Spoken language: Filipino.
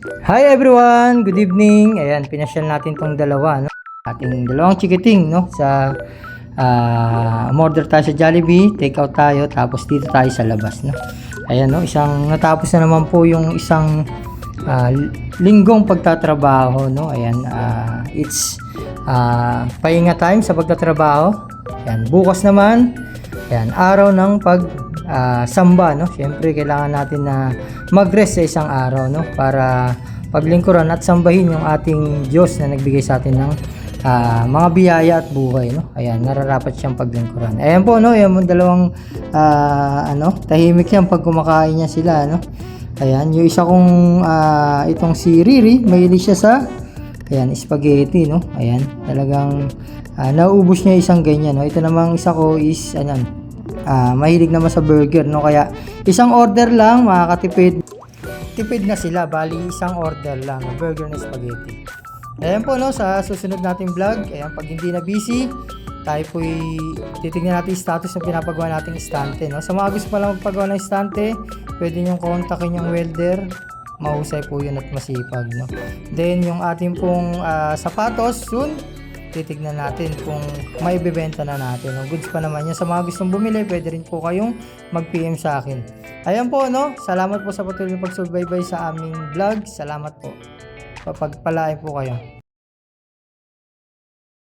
Hi everyone, good evening. Ayan, pinasyal natin tong dalawa, no? Ating dalawang chikiting, no? Sa umorder tayo sa Jollibee, take out tayo, tapos dito tayo sa labas, no? Ayan, no? Isang natapos na naman po yung isang linggong pagtatrabaho, no? Ayan, it's pahinga time sa pagtatrabaho. Ayan, bukas naman, ayan, araw ng samba, no? Siyempre kailangan natin na mag-rest sa isang araw, no? Para paglingkuran at sambahin yung ating Diyos na nagbigay sa atin ng mga biyaya at buhay, no? Ayan, nararapat siyang paglingkuran. Ayan po, no? Yung dalawang tahimik yan pag kumakain niya sila, no? Ayan, yung isa kong itong si Riri, mahilig siya sa spaghetti, no? Ayan, talagang nauubos niya isang ganyan, no? Ito namang isa ko is mahilig naman sa burger, no? Kaya isang order lang makakatipid. Tipid na sila, bali isang order lang, burger na spaghetti. Ayan po, no, sa susunod nating vlog, ayan, pag hindi na busy, tayo po titignan natin yung status na pinapagawa nating estante, no. Sa mga gusto pa lang magpagawa ng estante, pwede nyo kontakin yung welder, mahusay po yun at masipag, no. Then yung ating pong sapatos, soon titignan natin kung may bibenta na natin. Ang goods pa naman yan. Sa mga gustong bumili, pwede rin po kayong mag-PM sa akin. Ayan po, no? Salamat po sa patuloy na pagsubaybay sa aming vlog. Salamat po. Papagpalain po kayo.